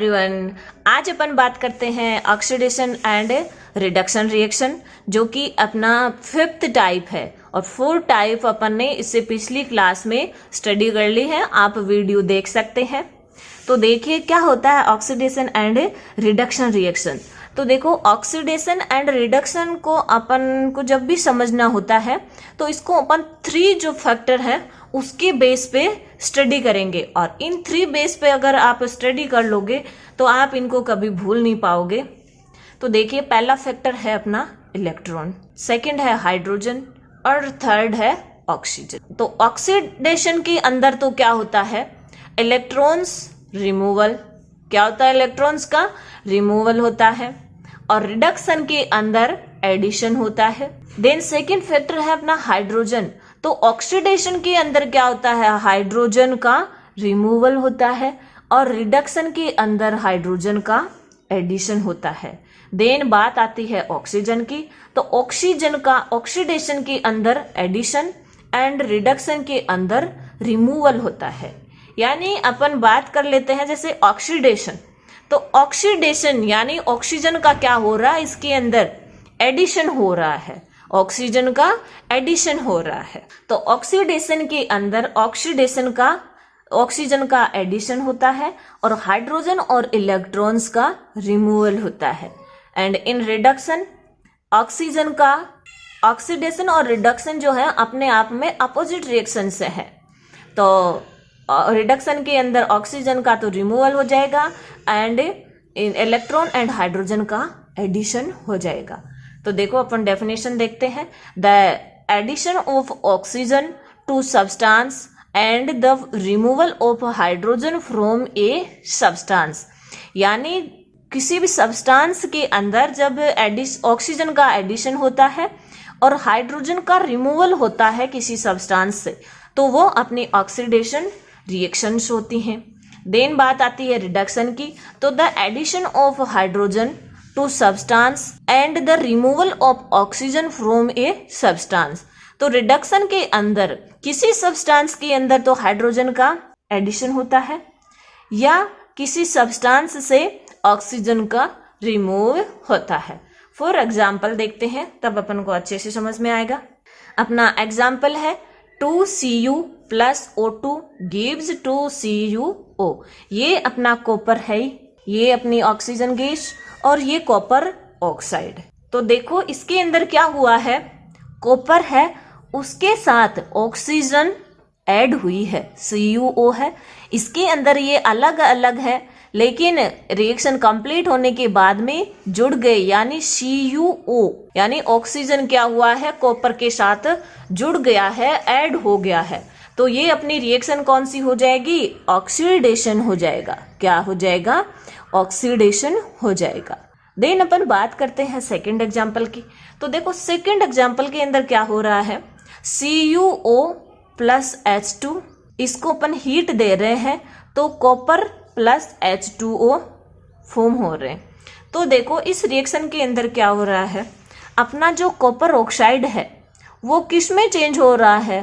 Everyone, आज अपन बात करते हैं ऑक्सीडेशन एंड रिडक्शन रिएक्शन, जो कि अपना 5th टाइप है और 4 टाइप अपन ने इससे पिछली क्लास में स्टडी कर ली है। आप वीडियो देख सकते हैं। तो देखिए क्या होता है ऑक्सीडेशन एंड रिडक्शन रिएक्शन। तो देखो, ऑक्सीडेशन एंड रिडक्शन को अपन को जब भी समझना होता है तो इसको अपन 3 जो फैक्टर है उसके बेस पे स्टडी करेंगे, और इन 3 बेस पे अगर आप स्टडी कर लोगे तो आप इनको कभी भूल नहीं पाओगे। तो देखिए, पहला फैक्टर है अपना इलेक्ट्रॉन, सेकंड है हाइड्रोजन और थर्ड है ऑक्सीजन। तो ऑक्सीडेशन के अंदर तो क्या होता है, इलेक्ट्रॉन्स रिमूवल, क्या होता है, इलेक्ट्रॉन्स का रिमूवल होता है, और रिडक्शन के अंदर एडिशन होता है। देन सेकंड फैक्टर है अपना हाइड्रोजन। तो ऑक्सीडेशन के अंदर क्या होता है, हाइड्रोजन का रिमूवल होता है, और रिडक्शन के अंदर हाइड्रोजन का एडिशन होता है। देन बात आती है ऑक्सीजन की। तो ऑक्सीजन का ऑक्सीडेशन के अंदर एडिशन एंड रिडक्शन के अंदर रिमूवल होता है। यानी अपन बात कर लेते हैं जैसे ऑक्सीडेशन। तो ऑक्सीडेशन यानी ऑक्सीजन का क्या हो रहा है, इसके अंदर एडिशन हो रहा है, ऑक्सीजन का एडिशन हो रहा है। तो ऑक्सीडेशन के अंदर ऑक्सीजन का एडिशन होता है और हाइड्रोजन और इलेक्ट्रॉन्स का रिमूवल होता है। एंड इन रिडक्शन, ऑक्सीजन का ऑक्सीडेशन और रिडक्शन जो है अपने आप में अपोजिट रिएक्शन से है। तो रिडक्शन के अंदर ऑक्सीजन का तो रिमूवल हो जाएगा एंड इलेक्ट्रॉन एंड हाइड्रोजन का एडिशन हो जाएगा। तो देखो, अपन डेफिनेशन देखते हैं। The addition of oxygen to substance and the removal of hydrogen from a substance. यानी किसी भी सब्सटेंस के अंदर जब ऑक्सीजन का एडिशन होता है और हाइड्रोजन का रिमूवल होता है किसी सब्सटेंस से, तो वो अपनी ऑक्सीडेशन रिएक्शंस होती हैं। देन बात आती है रिडक्शन की। तो the addition of hydrogen to substance and the removal of oxygen from a substance. तो रिडक्शन के अंदर किसी सब्सटेंस के अंदर तो हाइड्रोजन का एडिशन होता है या किसी सब्सटेंस से ऑक्सीजन का रिमूव होता है। फॉर एग्जाम्पल देखते हैं, तब अपन को अच्छे से समझ में आएगा। अपना एग्जाम्पल है 2Cu + O2 gives 2CuO। ये अपना कॉपर है, ये अपनी ऑक्सीजन गैस और ये कॉपर ऑक्साइड। तो देखो, इसके अंदर क्या हुआ है, कॉपर है, उसके साथ ऑक्सीजन ऐड हुई है, CuO है। इसके अंदर ये अलग अलग है, लेकिन रिएक्शन कंप्लीट होने के बाद में जुड़ गए, यानी CuO यानी ऑक्सीजन क्या हुआ है, कॉपर के साथ जुड़ गया है, ऐड हो गया है। तो ये अपनी रिएक्शन कौन सी हो जाएगी, ऑक्सीडेशन हो जाएगा। क्या हो जाएगा, ऑक्सीडेशन हो जाएगा। देन अपन बात करते हैं सेकंड एग्जांपल की। तो देखो, सेकंड एग्जांपल के अंदर क्या हो रहा है, CuO + H2, इसको अपन हीट दे रहे हैं तो कॉपर + H2O फॉर्म हो रहे हैं। तो देखो, इस रिएक्शन के अंदर क्या हो रहा है, अपना जो कॉपर ऑक्साइड है वो किस में चेंज हो रहा है,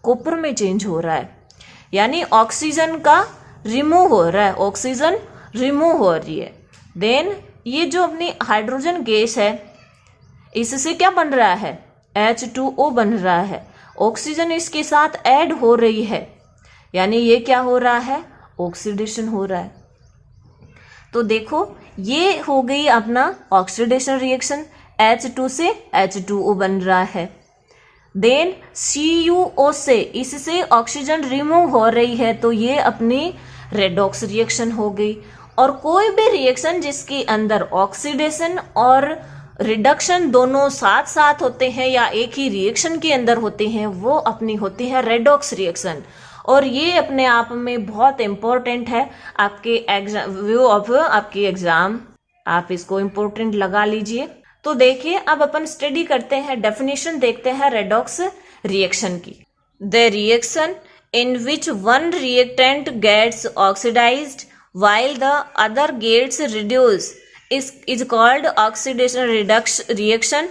कॉपर में चेंज हो रहा है। यानी ऑक्सीजन का रिमूव हो रहा है, ऑक्सीजन रिमूव हो रही है। देन ये जो अपनी हाइड्रोजन गैस है, इससे क्या बन रहा है, H2O बन रहा है, ऑक्सीजन इसके साथ ऐड हो रही है, यानी ये क्या हो रहा है, ऑक्सीडेशन हो रहा है। तो देखो, ये हो गई अपना ऑक्सीडेशन रिएक्शन, H2 से H2O बन रहा है। देन CuO से, इससे ऑक्सीजन रिमूव हो रही है, तो ये अपनी रेडॉक्स रिएक्शन हो गई। और कोई भी रिएक्शन जिसके अंदर ऑक्सीडेशन और रिडक्शन दोनों साथ साथ होते हैं या एक ही रिएक्शन के अंदर होते हैं, वो अपनी होती है रेडॉक्स रिएक्शन। और ये अपने आप में बहुत इंपॉर्टेंट है आपके एग्जाम, व्यू ऑफ आपकी एग्जाम, आप इसको इंपॉर्टेंट लगा लीजिए। तो देखिए, अब अपन स्टडी करते हैं, डेफिनेशन देखते हैं रेडॉक्स रिएक्शन की। The reaction in which one reactant gets oxidised while the other gets reduced is called oxidation reduction reaction,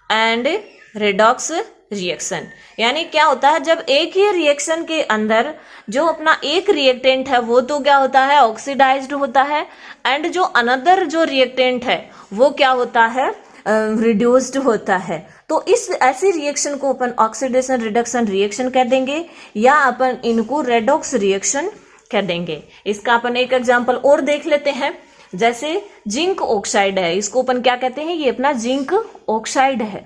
and redox reaction. यानी क्या होता है, जब एक ही रिएक्शन के अंदर जो अपना एक रिएक्टेंट है वो तो क्या होता है, ऑक्सीडाइज्ड होता है, एंड जो अनदर जो रिएक्टेंट है वो क्या होता है, रिड्यूस्ड होता है। तो इस ऐसी रिएक्शन को अपन ऑक्सीडेशन रिडक्शन रिएक्शन कह देंगे, या अपन इनको रेडॉक्स रिएक्शन कह देंगे। इसका अपन एक एग्जांपल और देख लेते हैं। जैसे जिंक ऑक्साइड है, इसको अपन क्या कहते हैं, ये अपना जिंक ऑक्साइड है,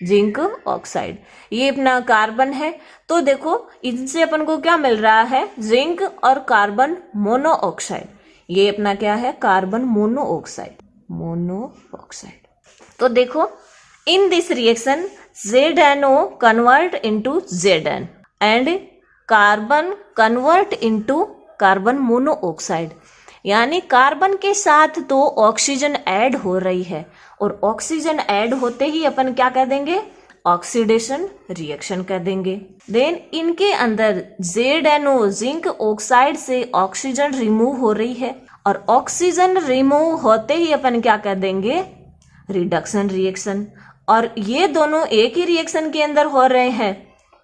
जिंक ऑक्साइड। ये अपना कार्बन है, तो देखो इनसे अपन को क्या मिल रहा है, जिंक और कार्बन मोनोऑक्साइड। ये अपना क्या है, कार्बन मोनोऑक्साइड, मोनोऑक्साइड। तो देखो in this reaction ZNO convert into Zn and carbon convert into carbon monoxide. यानी कार्बन के साथ तो ऑक्सीजन ऐड हो रही है, और ऑक्सीजन ऐड होते ही अपन क्या कह देंगे, ऑक्सीडेशन रिएक्शन कह देंगे। देन इनके अंदर ZNO जिंक ऑक्साइड से ऑक्सीजन रिमूव हो रही है, और ऑक्सीजन रिमूव होते ही अपन क्या कह देंगे, रिडक्शन रिएक्शन। और ये दोनों एक ही रिएक्शन के अंदर हो रहे हैं,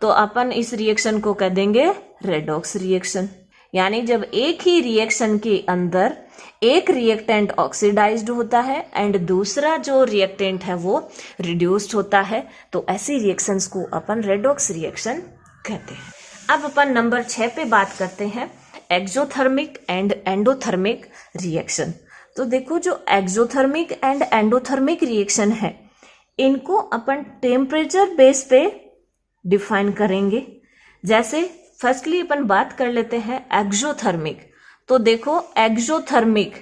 तो अपन इस रिएक्शन को कह देंगे रेडॉक्स रिएक्शन। यानी जब एक ही रिएक्शन के अंदर एक रिएक्टेंट ऑक्सीडाइज्ड होता है एंड दूसरा जो रिएक्टेंट है वो रिड्यूस्ड होता है, तो ऐसी रिएक्शंस को अपन रेडॉक्स रिएक्शन कहते हैं। अब अपन नंबर 6 पे बात करते हैं, एक्सोथर्मिक एंड एंडोथर्मिक रिएक्शन। तो देखो जो एक्सोथर्मिक एंड एंडोथर्मिक रिएक्शन है, इनको अपन टेम्परेचर बेस पे डिफाइन करेंगे। जैसे फर्स्टली अपन बात कर लेते हैं एक्सोथर्मिक। तो देखो एक्सोथर्मिक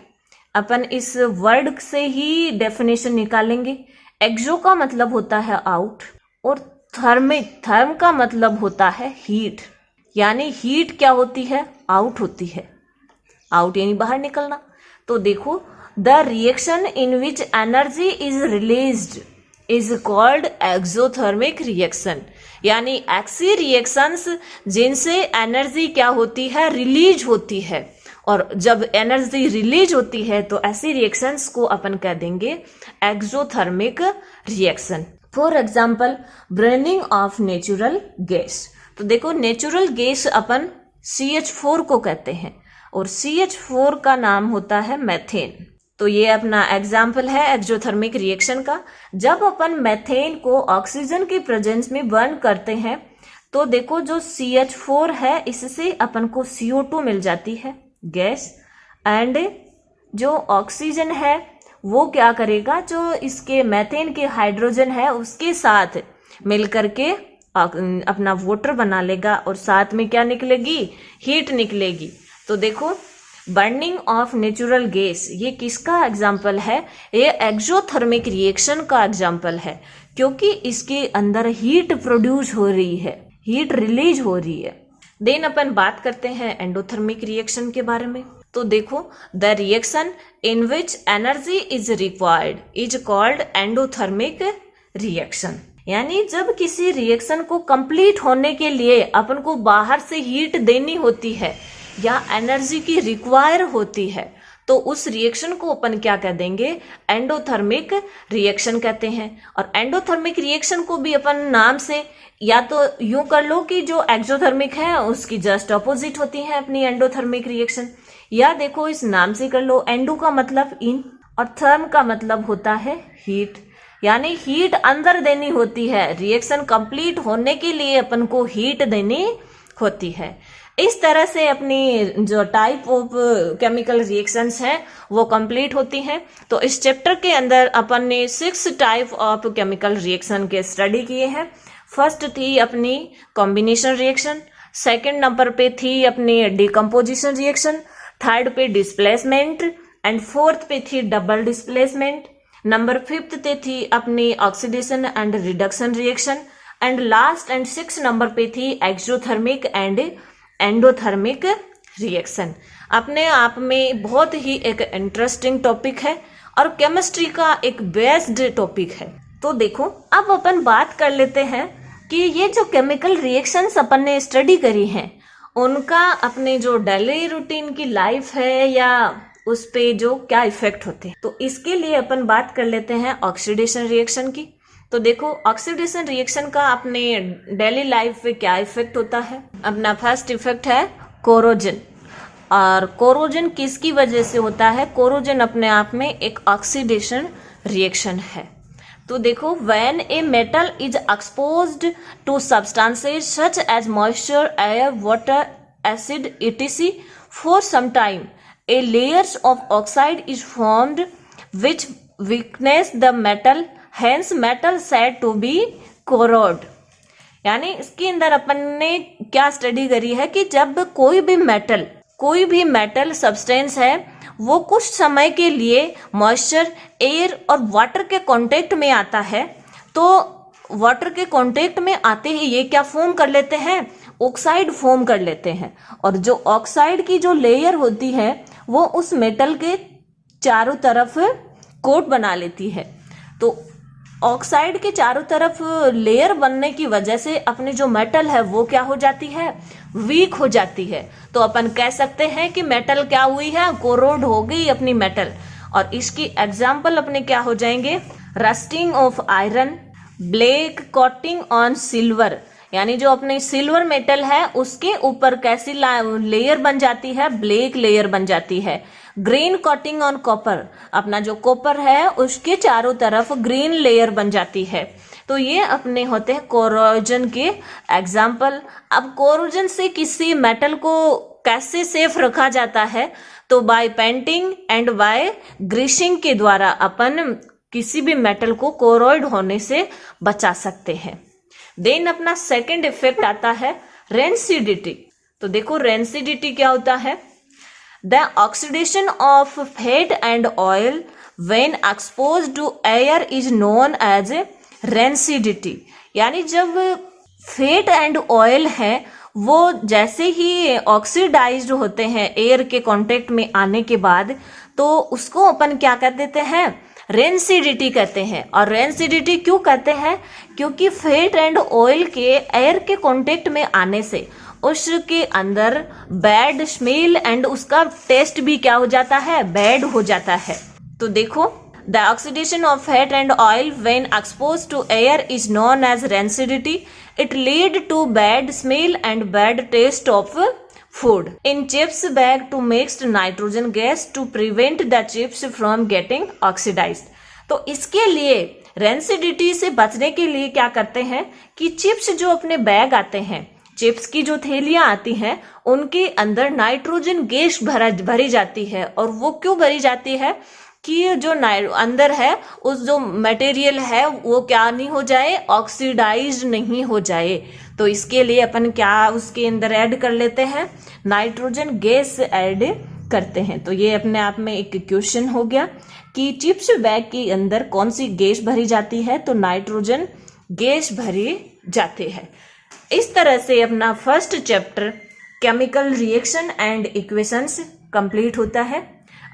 अपन इस वर्ड से ही डेफिनेशन निकालेंगे। एक्सो का मतलब होता है आउट, और थर्मिक, थर्म का मतलब होता है हीट। यानी हीट क्या होती है, आउट होती है, आउट यानी बाहर निकलना। तो देखो the reaction in which energy is released is called exothermic reaction. यानी ऐसी रिएक्शंस जिनसे एनर्जी क्या होती है, रिलीज होती है, और जब एनर्जी रिलीज होती है तो ऐसी रिएक्शंस को अपन कह देंगे exothermic reaction. For example burning of natural gas. तो देखो नेचुरल गैस अपन CH4 को कहते हैं, और CH4 का नाम होता है मैथेन। तो ये अपना एग्जाम्पल है एक्सोथर्मिक रिएक्शन का। जब अपन मैथेन को ऑक्सीजन की प्रेजेंस में बर्न करते हैं, तो देखो जो CH4 है इससे अपन को CO2 मिल जाती है गैस, एंड जो ऑक्सीजन है वो क्या करेगा, जो इसके मैथेन के हाइड्रोजन है उसके साथ मिलकर के अपना वाटर बना लेगा, और साथ में क्या निकलेगी, हीट निकलेगी। तो देखो बर्निंग ऑफ नेचुरल गैस ये किसका एग्जाम्पल है, ये एक्सोथर्मिक रिएक्शन का एग्जाम्पल है, क्योंकि इसके अंदर हीट प्रोड्यूस हो रही है, हीट रिलीज हो रही है। देन अपन बात करते हैं एंडोथर्मिक रिएक्शन के बारे में। तो देखो the reaction in which energy is required is called endothermic reaction. यानी जब किसी रिएक्शन को कंप्लीट होने के लिए अपन को बाहर से हीट देनी होती है या एनर्जी की रिक्वायर होती है, तो उस रिएक्शन को अपन क्या कह देंगे, एंडोथर्मिक रिएक्शन कहते हैं। और एंडोथर्मिक रिएक्शन को भी अपन नाम से या तो यूं कर लो कि जो एक्सोथर्मिक है उसकी जस्ट अपोजिट होती है अपनी एंडोथर्मिक रिएक्शन, या देखो इस नाम से कर लो, एंडो का मतलब इन और थर्म का मतलब होता है हीट। यानी हीट अंदर देनी होती है, रिएक्शन कंप्लीट होने के लिए अपन को हीट देनी होती है। इस तरह से अपनी जो टाइप ऑफ केमिकल रिएक्शंस हैं वो कंप्लीट होती हैं। तो इस चैप्टर के अंदर अपन ने 6 टाइप ऑफ केमिकल रिएक्शन के स्टडी किए हैं। फर्स्ट थी अपनी कॉम्बिनेशन रिएक्शन, सेकंड नंबर पे थी अपनी डिकम्पोजिशन रिएक्शन, थर्ड पे डिस्प्लेसमेंट, एंड फोर्थ पे थी डबल डिस्प्लेसमेंट, नंबर 5th पे थी अपनी oxidation and reduction reaction, and last and 6 number पे थी एक्सोथर्मिक एंड एंडोथर्मिक रिएक्शन। अपने आप में बहुत ही एक इंटरेस्टिंग टॉपिक है और केमिस्ट्री का एक बेस्ड टॉपिक है। तो देखो अब अपन बात कर लेते हैं कि ये जो केमिकल रिएक्शंस अपन ने स्टडी करी हैं उनका अपने जो डेली रूटीन की लाइफ है या उस पे जो क्या इफेक्ट होते हैं। तो इसके लिए अपन बात कर लेते हैं ऑक्सीडेशन रिएक्शन की। तो देखो ऑक्सीडेशन रिएक्शन का अपने डेली लाइफ पे क्या इफेक्ट होता है। अपना फर्स्ट इफेक्ट है कोरोजन। और कोरोजन किसकी वजह से होता है? कोरोजन अपने आप में एक ऑक्सीडेशन रिएक्शन है। तो देखो when a metal is exposed to substances such as moisture, air, water, acid etc for some time a layers of oxide is formed which weakness the metal, hence metal said to be corrode. यानी इसके अंदर अपन ने क्या study करी है कि जब कोई भी मेटल सब्सटेंस है वो कुछ समय के लिए मॉइस्चर, एयर और वाटर के कांटेक्ट में आता है, तो वाटर के कांटेक्ट में आते ही ये क्या फॉर्म कर लेते हैं? ऑक्साइड फॉर्म कर लेते हैं। और जो ऑक्साइड की जो लेयर होती है वो उस मेटल के चारों तरफ कोट बना लेती है। तो ऑक्साइड के चारों तरफ लेयर बनने की वजह से अपनी जो मेटल है वो क्या हो जाती है? वीक हो जाती है। तो अपन कह सकते हैं कि मेटल क्या हुई है? कोरोड हो गई अपनी मेटल। और इसकी एग्जाम्पल अपने क्या हो जाएंगे? Rusting of iron, black coating on silver, यानी जो अपनी सिल्वर मेटल है उसके ऊपर कैसी लेयर बन जाती है? ब्लैक लेयर बन जाती है। ग्रीन कोटिंग ऑन कॉपर, अपना जो कॉपर है उसके चारों तरफ ग्रीन लेयर बन जाती है। तो ये अपने होते हैं कोरोजन के एग्जाम्पल। अब कोरोजन से किसी मेटल को कैसे सेफ रखा जाता है? तो by painting and by greasing के द्वारा अपन किसी भी मेटल को कोरोइड होने से बचा सकते हैं। देन अपना सेकंड इफेक्ट आता है रेंसिडिटी। तो देखो रेंसिडिटी क्या होता है? The oxidation of fat and oil when exposed to air is known as rancidity. यानी जब फैट एंड ऑयल है वो जैसे ही ऑक्सीडाइज्ड होते हैं एयर के कांटेक्ट में आने के बाद, तो उसको अपन क्या कर देते हैं? रेंसिडिटी कहते हैं। और रेंसिडिटी क्यों कहते हैं? क्योंकि फैट एंड ऑयल के एयर के कांटेक्ट में आने से उसके अंदर बैड स्मेल एंड उसका टेस्ट भी क्या हो जाता है? बैड हो जाता है। तो देखो the oxidation of fat and oil when exposed to air is known as rancidity. It lead to bad smell and bad taste of food. In chips bag to mixed nitrogen gas to prevent the chips from getting oxidized. तो इसके लिए rancidity से बचने के लिए क्या करते हैं कि चिप्स जो अपने बैग आते हैं, चिप्स की जो थैलियां आती हैं उनके अंदर नाइट्रोजन गैस भरी जाती है। और वो क्यों भरी जाती है? कि जो अंदर है उस जो मटेरियल है वो क्या नहीं हो जाए? ऑक्सीडाइज नहीं हो जाए। तो इसके लिए अपन क्या उसके अंदर ऐड कर लेते हैं? नाइट्रोजन गैस ऐड करते हैं। तो ये अपने आप में एक क्वेश्चन हो गया कि चिप्स बैग के अंदर कौन सी गैस भरी जाती है? तो नाइट्रोजन गैस भरी जाती है। इस तरह से अपना first chapter chemical reaction and equations complete होता है।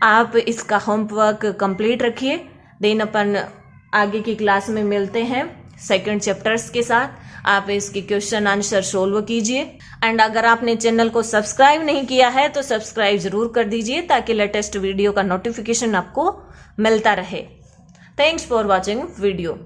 आप इसका होमवर्क कंप्लीट रखिए। देन अपन आगे की क्लास में मिलते हैं सेकंड चैप्टर्स के साथ। आप इसके क्वेश्चन आंसर सोल्व कीजिए। एंड अगर आपने चैनल को सब्सक्राइब नहीं किया है तो सब्सक्राइब जरूर कर दीजिए ताकि लेटेस्ट वीडियो का नोटिफिकेशन आपको मिलता रहे। Thanks for watching video.